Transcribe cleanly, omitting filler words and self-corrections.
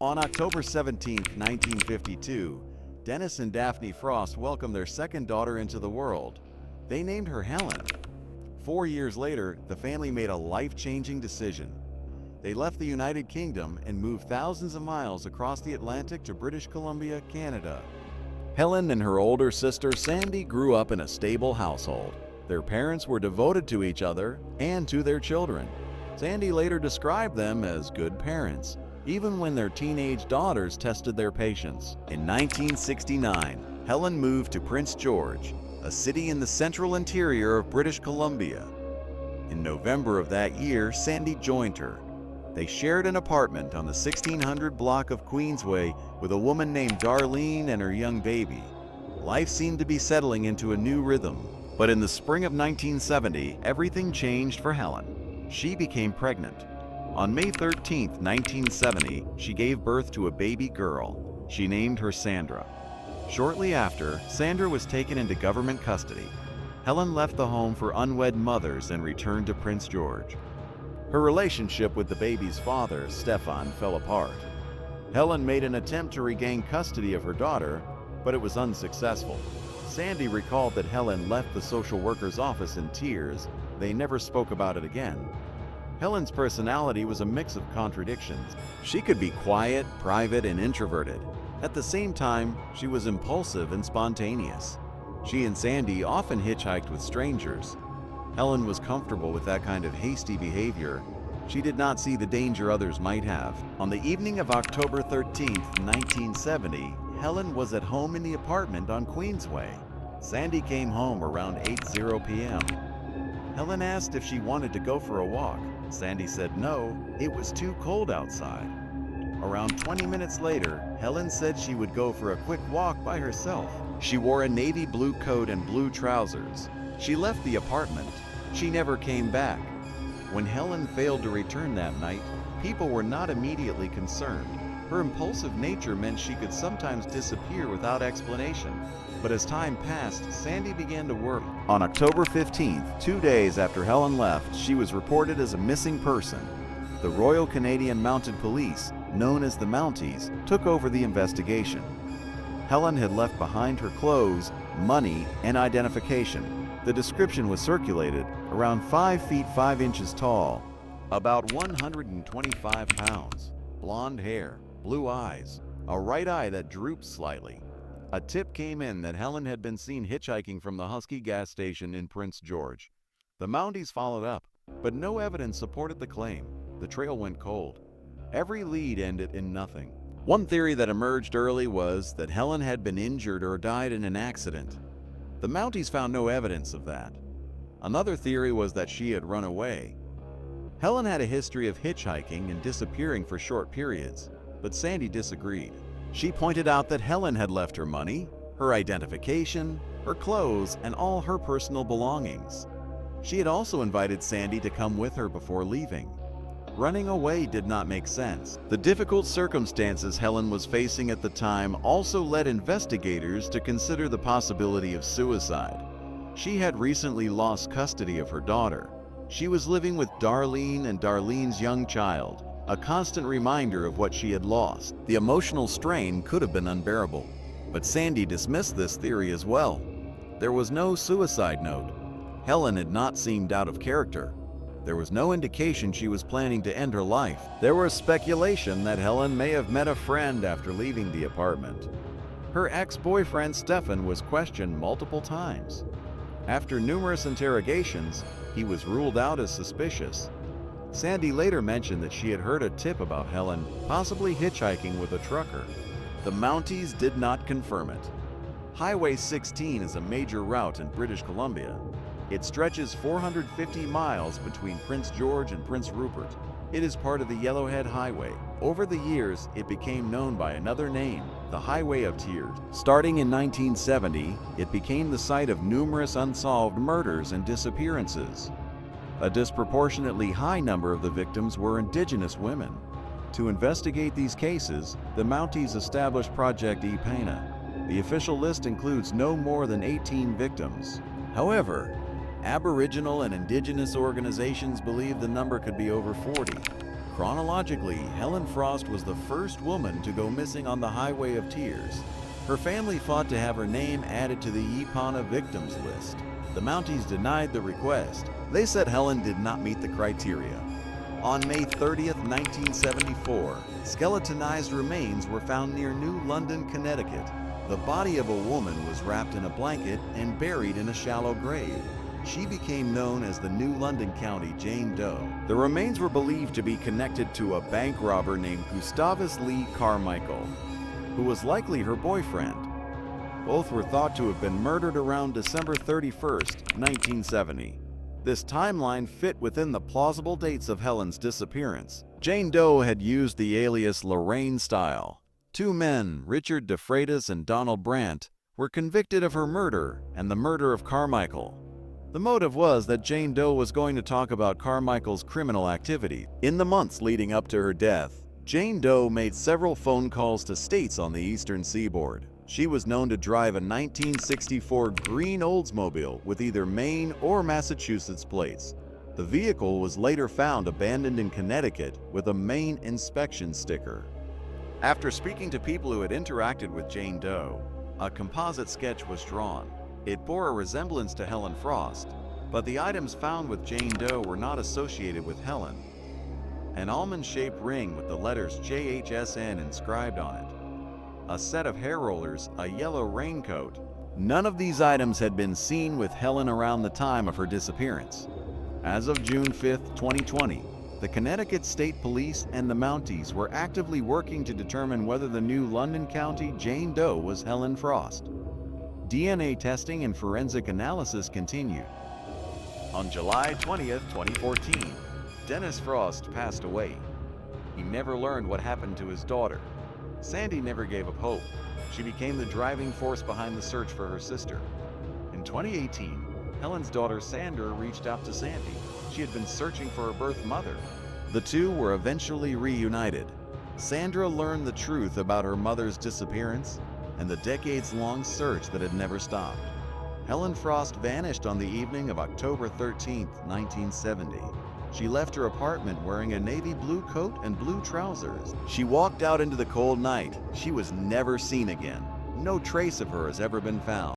On October 17, 1952, Dennis and Daphne Frost welcomed their second daughter into the world. They named her Helen. 4 years later, the family made a life-changing decision. They left the United Kingdom and moved thousands of miles across the Atlantic to British Columbia, Canada. Helen and her older sister Sandy grew up in a stable household. Their parents were devoted to each other and to their children. Sandy later described them as good parents, even when their teenage daughters tested their patience. In 1969, Helen moved to Prince George, a city in the central interior of British Columbia. In November of that year, Sandy joined her. They shared an apartment on the 1600 block of Queensway with a woman named Darlene and her young baby. Life seemed to be settling into a new rhythm. But in the spring of 1970, everything changed for Helen. She became pregnant. On May 13, 1970, she gave birth to a baby girl. She named her Sandra. Shortly after, Sandra was taken into government custody. Helen left the home for unwed mothers and returned to Prince George. Her relationship with the baby's father, Stefan, fell apart. Helen made an attempt to regain custody of her daughter, but it was unsuccessful. Sandy recalled that Helen left the social worker's office in tears. They never spoke about it again. Helen's personality was a mix of contradictions. She could be quiet, private, and introverted. At the same time, she was impulsive and spontaneous. She and Sandy often hitchhiked with strangers. Helen was comfortable with that kind of hasty behavior. She did not see the danger others might have. On the evening of October 13, 1970, Helen was at home in the apartment on Queensway. Sandy came home around 8:00 p.m. Helen asked if she wanted to go for a walk. Sandy said no, it was too cold outside. Around 20 minutes later, Helen said she would go for a quick walk by herself. She wore a navy blue coat and blue trousers. She left the apartment. She never came back. When Helen failed to return that night, people were not immediately concerned. Her impulsive nature meant she could sometimes disappear without explanation. But as time passed, Sandy began to worry. On October 15th, 2 days after Helen left, she was reported as a missing person. The Royal Canadian Mounted Police, known as the Mounties, took over the investigation. Helen had left behind her clothes, money, and identification. The description was circulated, around 5 feet 5 inches tall, about 125 pounds, blonde hair, blue eyes, a right eye that drooped slightly. A tip came in that Helen had been seen hitchhiking from the Husky gas station in Prince George. The Mounties followed up, but no evidence supported the claim. The trail went cold. Every lead ended in nothing. One theory that emerged early was that Helen had been injured or died in an accident. The Mounties found no evidence of that. Another theory was that she had run away. Helen had a history of hitchhiking and disappearing for short periods, but Sandy disagreed. She pointed out that Helen had left her money, her identification, her clothes, and all her personal belongings. She had also invited Sandy to come with her before leaving. Running away did not make sense. The difficult circumstances Helen was facing at the time also led investigators to consider the possibility of suicide. She had recently lost custody of her daughter. She was living with Darlene and Darlene's young child, a constant reminder of what she had lost. The emotional strain could have been unbearable, but Sandy dismissed this theory as well. There was no suicide note. Helen had not seemed out of character. There was no indication she was planning to end her life. There was speculation that Helen may have met a friend after leaving the apartment. Her ex-boyfriend Stefan was questioned multiple times. After numerous interrogations, he was ruled out as suspicious. Sandy later mentioned that she had heard a tip about Helen possibly hitchhiking with a trucker. The Mounties did not confirm it. Highway 16 is a major route in British Columbia. It stretches 450 miles between Prince George and Prince Rupert. It is part of the Yellowhead Highway. Over the years, it became known by another name, the Highway of Tears. Starting in 1970, it became the site of numerous unsolved murders and disappearances. A disproportionately high number of the victims were Indigenous women. To investigate these cases, the Mounties established Project E-Pana. The official list includes no more than 18 victims. However, Aboriginal and Indigenous organizations believe the number could be over 40. Chronologically, Helen Frost was the first woman to go missing on the Highway of Tears. Her family fought to have her name added to the Ypana victims list. The Mounties denied the request. They said Helen did not meet the criteria. On May 30th, 1974, skeletonized remains were found near New London, Connecticut. The body of a woman was wrapped in a blanket and buried in a shallow grave. She became known as the New London County Jane Doe. The remains were believed to be connected to a bank robber named Gustavus Lee Carmichael, who was likely her boyfriend. Both were thought to have been murdered around December 31st, 1970. This timeline fit within the plausible dates of Helen's disappearance. Jane Doe had used the alias Lorraine Style. Two men, Richard DeFreitas and Donald Brandt, were convicted of her murder and the murder of Carmichael. The motive was that Jane Doe was going to talk about Carmichael's criminal activity. In the months leading up to her death, Jane Doe made several phone calls to states on the eastern seaboard. She was known to drive a 1964 green Oldsmobile with either Maine or Massachusetts plates. The vehicle was later found abandoned in Connecticut with a Maine inspection sticker. After speaking to people who had interacted with Jane Doe, a composite sketch was drawn. It bore a resemblance to Helen Frost, but the items found with Jane Doe were not associated with Helen. An almond-shaped ring with the letters JHSN inscribed on it, a set of hair rollers, a yellow raincoat. None of these items had been seen with Helen around the time of her disappearance. As of June 5, 2020, the Connecticut State Police and the Mounties were actively working to determine whether the New London County Jane Doe was Helen Frost. DNA testing and forensic analysis continued. On July 20, 2014, Dennis Frost passed away. He never learned what happened to his daughter. Sandy never gave up hope. She became the driving force behind the search for her sister. In 2018, Helen's daughter Sandra reached out to Sandy. She had been searching for her birth mother. The two were eventually reunited. Sandra learned the truth about her mother's disappearance and the decades-long search that had never stopped. Helen Frost vanished on the evening of October 13, 1970. She left her apartment wearing a navy blue coat and blue trousers. She walked out into the cold night. She was never seen again. No trace of her has ever been found.